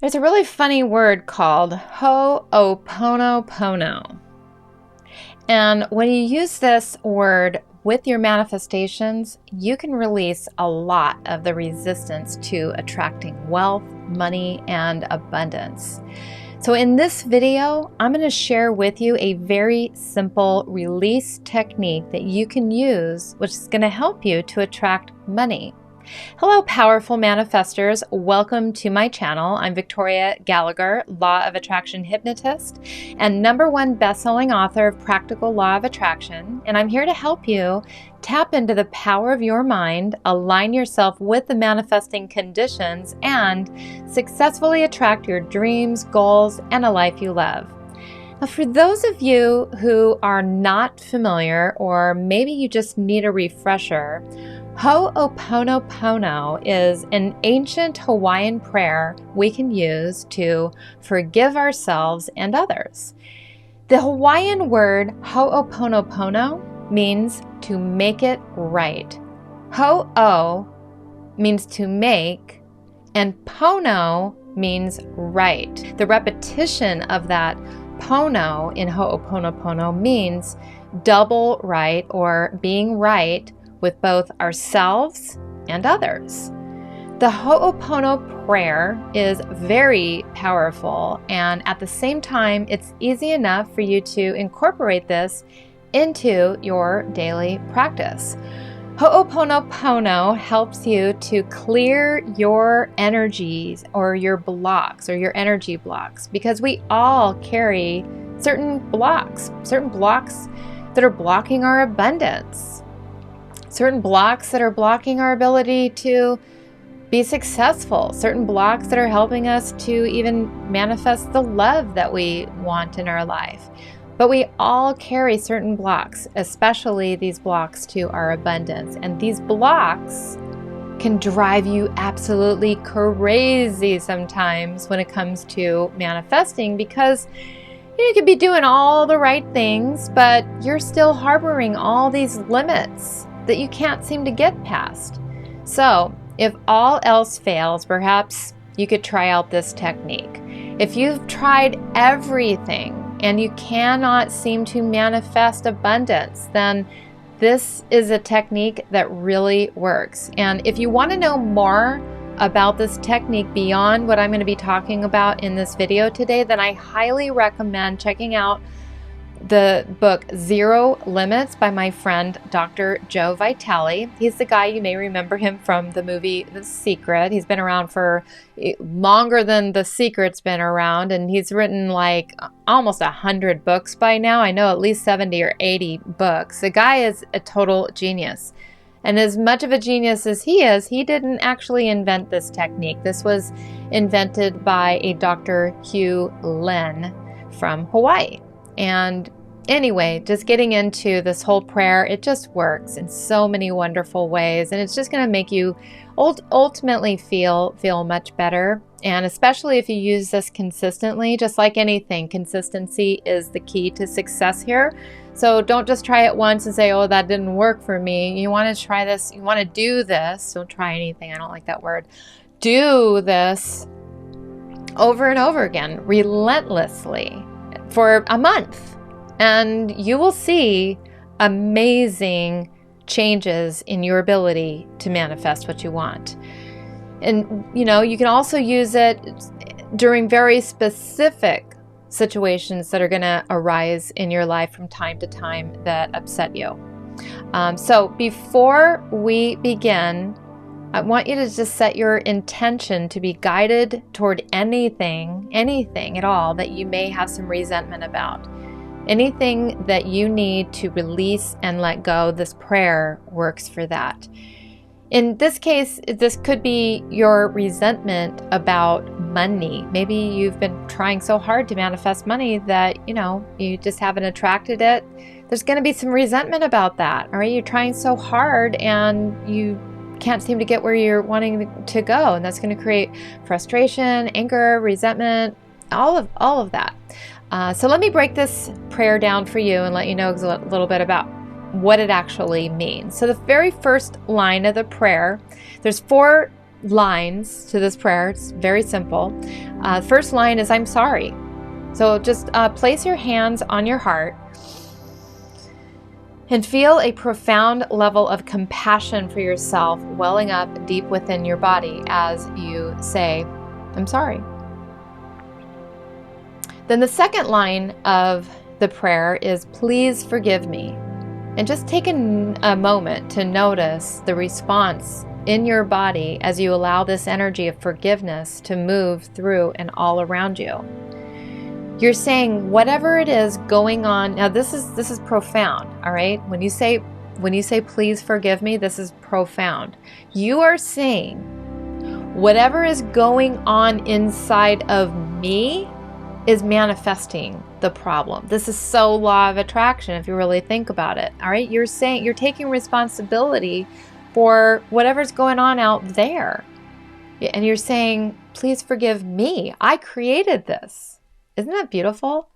There's a really funny word called Hooponopono. And when you use this word with your manifestations, you can release a lot of the resistance to attracting wealth, money, and abundance. So in this video, I'm going to share with you a very simple release technique that you can use, which is going to help you to attract money. Hello, powerful manifestors. Welcome to my channel. I'm Victoria Gallagher, Law of Attraction Hypnotist and #1 best-selling author of Practical Law of Attraction. And I'm here to help you tap into the power of your mind, align yourself with the manifesting conditions, and successfully attract your dreams, goals, and a life you love. Now, for those of you who are not familiar, or maybe you just need a refresher, Hooponopono is an ancient Hawaiian prayer we can use to forgive ourselves and others. The Hawaiian word Hooponopono means to make it right. Ho'o means to make, and pono means right. The repetition of that pono in Hooponopono means double right, or being right with both ourselves and others. The Hooponopono prayer is very powerful, and at the same time, it's easy enough for you to incorporate this into your daily practice. Hooponopono helps you to clear your energies or your blocks or your energy blocks, because we all carry certain blocks that are blocking our abundance. Certain blocks that are blocking our ability to be successful, certain blocks that are helping us to even manifest the love that we want in our life. But we all carry certain blocks, especially these blocks to our abundance. And these blocks can drive you absolutely crazy sometimes when it comes to manifesting, because you could be doing all the right things, but you're still harboring all these limits that you can't seem to get past. So if all else fails, perhaps you could try out this technique. If you've tried everything and you cannot seem to manifest abundance, then this is a technique that really works. And if you want to know more about this technique beyond what I'm going to be talking about in this video today, then I highly recommend checking out the book Zero Limits by my friend Dr. Joe Vitale. He's the guy, you may remember him from the movie The Secret. He's been around for longer than The Secret's been around, and he's written like almost 100 books by now. I know at least 70 or 80 books. The guy is a total genius. And as much of a genius as he is, he didn't actually invent this technique. This was invented by a Dr. Hugh Lin from Hawaii. And anyway, just getting into this whole prayer, it just works in so many wonderful ways. And it's just going to make you ultimately feel much better. And especially if you use this consistently, just like anything, consistency is the key to success here. So don't just try it once and say, oh, that didn't work for me. You want to try this. You want to do this. Don't try anything. I don't like that word. Do this over and over again, relentlessly, for a month, and you will see amazing changes in your ability to manifest what you want. And you can also use it during very specific situations that are going to arise in your life from time to time that upset you. So before we begin, I want you to just set your intention to be guided toward anything at all that you may have some resentment about. Anything that you need to release and let go, this prayer works for that. In this case, this could be your resentment about money. Maybe you've been trying so hard to manifest money that, you just haven't attracted it. There's going to be some resentment about that. All right, you're trying so hard and you can't seem to get where you're wanting to go, and that's going to create frustration, anger, resentment, all of that. So let me break this prayer down for you and let you know a little bit about what it actually means. So the very first line of the prayer, there's 4 lines to this prayer. It's very simple. First line is I'm sorry. So just place your hands on your heart and feel a profound level of compassion for yourself welling up deep within your body as you say, I'm sorry. Then the second line of the prayer is, please forgive me. And just take a moment to notice the response in your body as you allow this energy of forgiveness to move through and all around you. You're saying whatever it is going on. Now this is profound, all right? When you say please forgive me, this is profound. You are saying whatever is going on inside of me is manifesting the problem. This is so law of attraction if you really think about it. All right? You're saying you're taking responsibility for whatever's going on out there. And you're saying, please forgive me. I created this. Isn't that beautiful?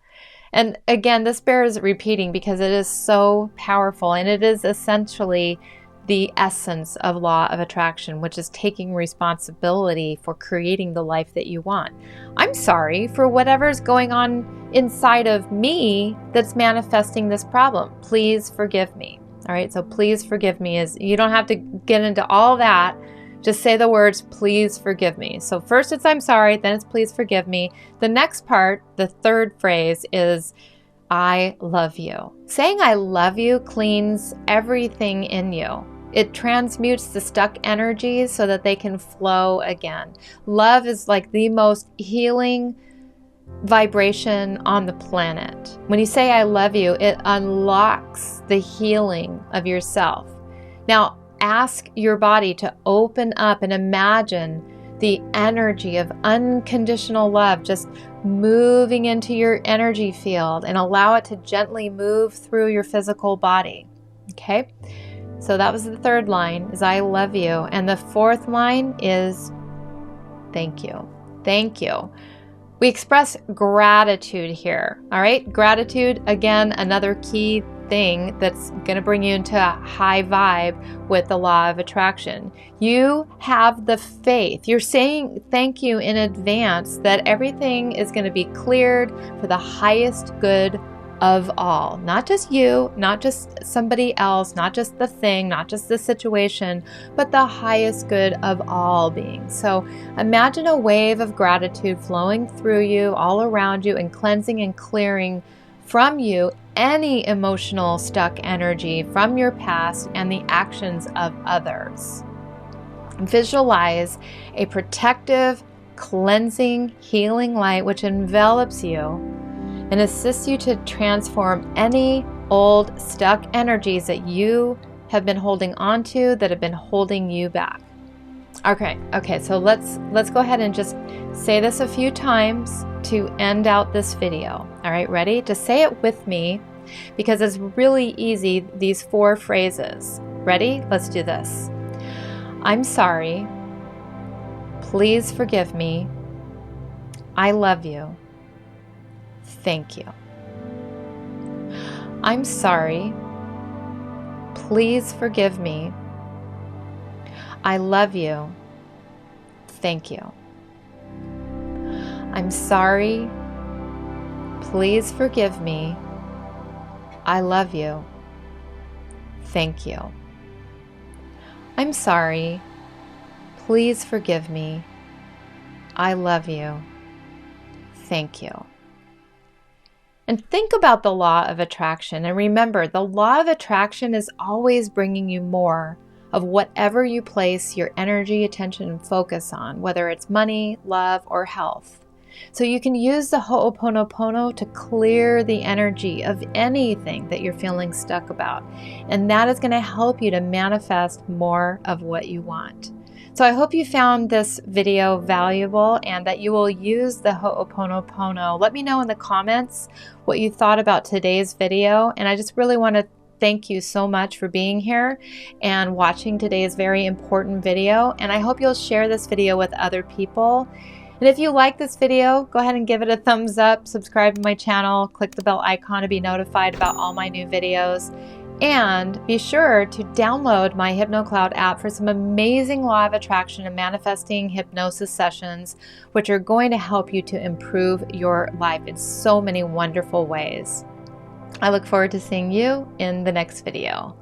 And again, this bears repeating because it is so powerful, and it is essentially the essence of law of attraction, which is taking responsibility for creating the life that you want. I'm sorry for whatever's going on inside of me that's manifesting this problem. Please forgive me. All right, so please forgive me is, you don't have to get into all that. Just say the words, please forgive me. So first it's I'm sorry, then it's please forgive me. The next part, the third phrase is I love you. Saying I love you cleans everything in you. It transmutes the stuck energies so that they can flow again. Love is like the most healing vibration on the planet. When you say I love you, it unlocks the healing of yourself. Now, ask your body to open up and imagine the energy of unconditional love just moving into your energy field, and allow it to gently move through your physical body. Okay? So that was the third line, is I love you. And the fourth line is thank you. Thank you. We express gratitude here. All right? Gratitude, again, another key thing that's going to bring you into a high vibe with the law of attraction. You have the faith. You're saying thank you in advance that everything is going to be cleared for the highest good of all. Not just you, not just somebody else, not just the thing, not just the situation, but the highest good of all beings. So imagine a wave of gratitude flowing through you, all around you, and cleansing and clearing from you any emotional stuck energy from your past and the actions of others. Visualize a protective, cleansing, healing light which envelops you and assists you to transform any old stuck energies that you have been holding on to that have been holding you back. Okay, so let's go ahead and just say this a few times to end out this video. All right, ready? Just say it with me because it's really easy, these 4 phrases. Ready? Let's do this. I'm sorry. Please forgive me. I love you. Thank you. I'm sorry. Please forgive me. I love you. Thank you. I'm sorry. Please forgive me. I love you. Thank you. I'm sorry. Please forgive me. I love you. Thank you. And think about the law of attraction. And remember, the law of attraction is always bringing you more of whatever you place your energy, attention, and focus on, whether it's money, love, or health. So you can use the Hooponopono to clear the energy of anything that you're feeling stuck about. And that is going to help you to manifest more of what you want. So I hope you found this video valuable and that you will use the Hooponopono. Let me know in the comments what you thought about today's video. And I just really want to thank you so much for being here and watching today's very important video. And I hope you'll share this video with other people. And if you like this video, go ahead and give it a thumbs up, subscribe to my channel, click the bell icon to be notified about all my new videos. And be sure to download my HypnoCloud app for some amazing law of attraction and manifesting hypnosis sessions, which are going to help you to improve your life in so many wonderful ways. I look forward to seeing you in the next video.